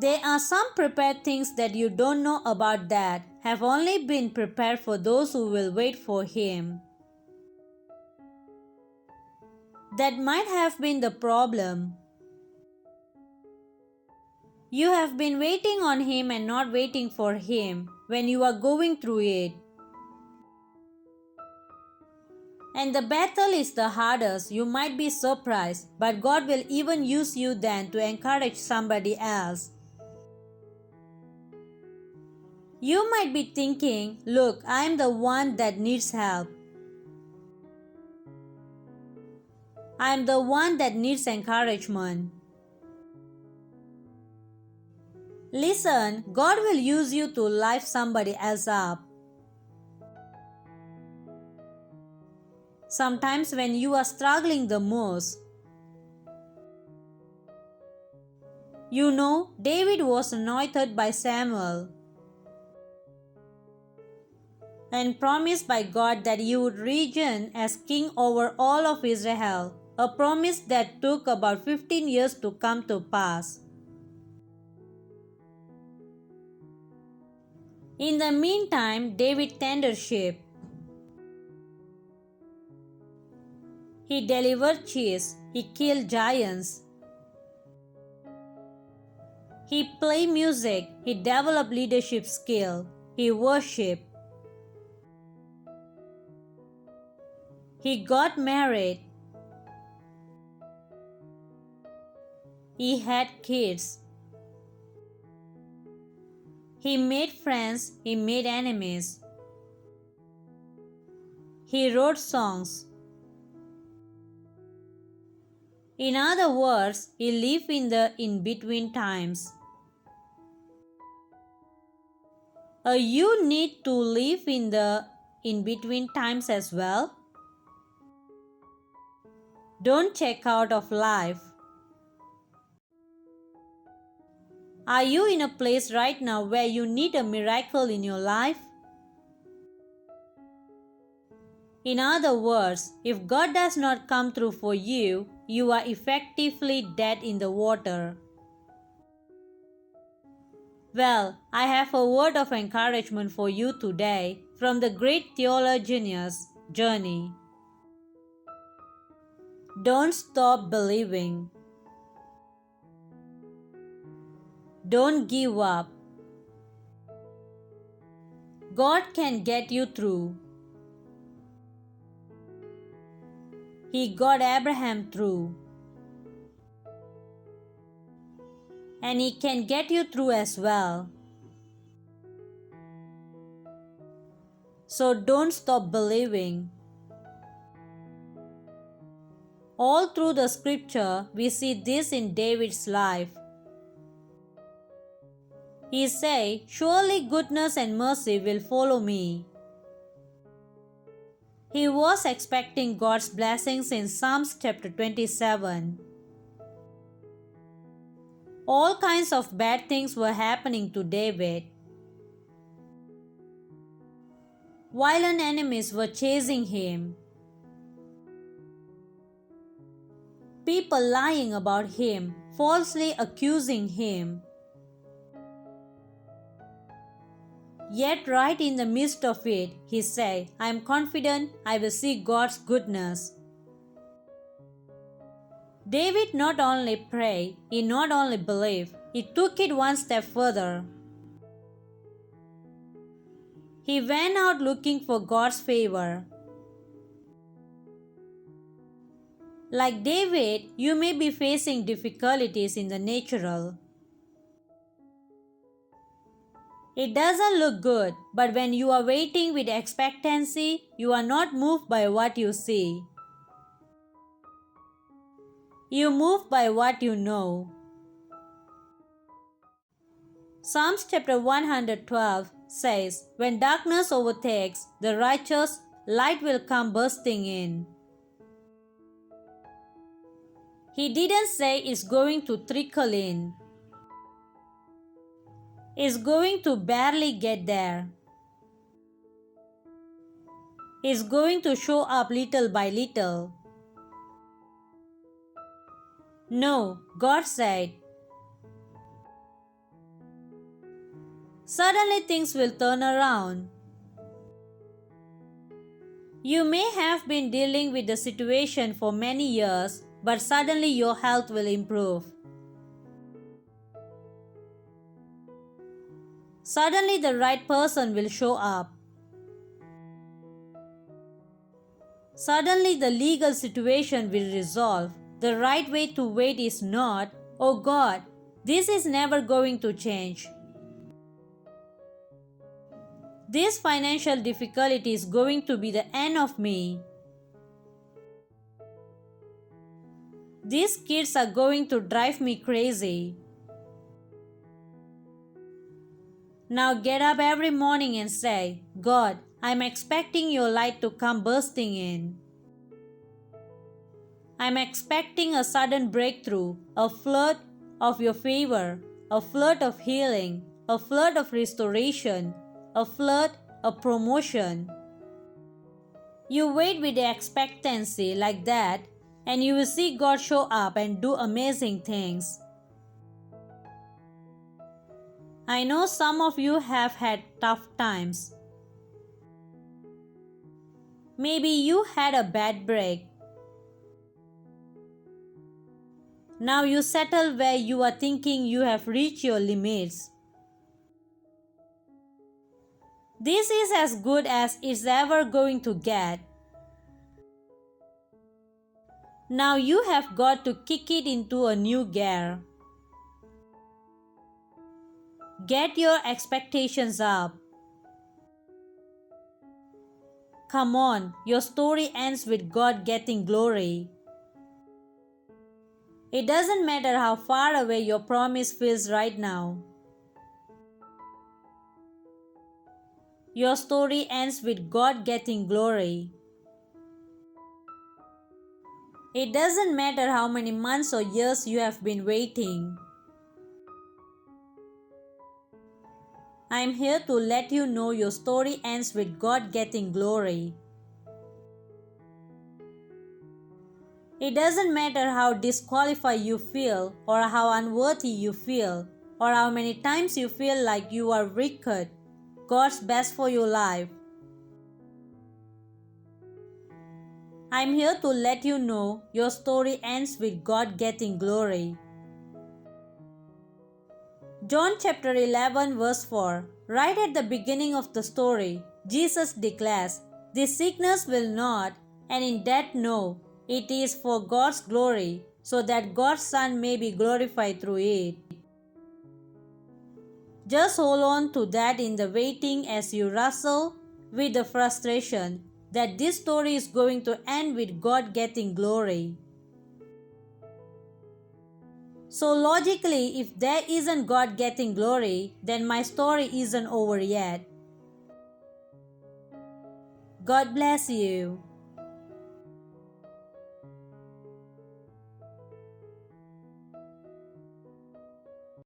There are some prepared things that you don't know about that have only been prepared for those who will wait for Him. That might have been the problem. You have been waiting on Him and not waiting for Him when you are going through it. And the battle is the hardest. You might be surprised, but God will even use you then to encourage somebody else. You might be thinking, look, I am the one that needs help. I am the one that needs encouragement. Listen, God will use you to lift somebody else up. Sometimes when you are struggling the most, David was anointed by Samuel and promised by God that he would reign as king over all of Israel, a promise that took about 15 years to come to pass. In the meantime, David tended sheep. He delivered cheese. He killed giants. He played music. He developed leadership skill. He worshiped. He got married. He had kids. He made friends. He made enemies. He wrote songs. In other words, he lived in the in-between times. You need to live in the in-between times as well. Don't check out of life. Are you in a place right now where you need a miracle in your life? In other words, if God does not come through for you, you are effectively dead in the water. Well, I have a word of encouragement for you today from the great theologian's journey. Don't stop believing. Don't give up. God can get you through. He got Abraham through. And He can get you through as well. So don't stop believing. All through the scripture, we see this in David's life. He said, "Surely goodness and mercy will follow me." He was expecting God's blessings in Psalms chapter 27. All kinds of bad things were happening to David. Violent enemies were chasing him. People lying about him, falsely accusing him. Yet right in the midst of it, he said, "I am confident I will see God's goodness." David not only prayed, he not only believed, he took it one step further. He went out looking for God's favor. Like David, you may be facing difficulties in the natural. It doesn't look good, but when you are waiting with expectancy, you are not moved by what you see. You move by what you know. Psalms chapter 112 says, "When darkness overtakes the righteous, light will come bursting in." He didn't say it's going to trickle in. It's going to barely get there. It's going to show up little by little. No, God said, Suddenly things will turn around. You may have been dealing with the situation for many years, but suddenly your health will improve. Suddenly the right person will show up. Suddenly the legal situation will resolve. The right way to wait is not, "Oh God, this is never going to change. This financial difficulty is going to be the end of me. These kids are going to drive me crazy." Now get up every morning and say, "God, I'm expecting your light to come bursting in. I'm expecting a sudden breakthrough, a flood of your favor, a flood of healing, a flood of restoration, a flood of promotion." You wait with the expectancy like that, and you will see God show up and do amazing things. I know some of you have had tough times. Maybe you had a bad break. Now you settle where you are thinking you have reached your limits. This is as good as it's ever going to get. Now you have got to kick it into a new gear. Get your expectations up. Come on, your story ends with God getting glory. It doesn't matter how far away your promise feels right now. Your story ends with God getting glory. It doesn't matter how many months or years you have been waiting. I am here to let you know your story ends with God getting glory. It doesn't matter how disqualified you feel, or how unworthy you feel, or how many times you feel like you are wicked. God's best for your life. I'm here to let you know your story ends with God getting glory. John chapter 11 verse 4. Right at the beginning of the story, Jesus declares, "This sickness will not, and in that no, it is for God's glory, so that God's Son may be glorified through it." Just hold on to that in the waiting as you wrestle with the frustration that this story is going to end with God getting glory. So logically, if there isn't God getting glory, then my story isn't over yet. God bless you.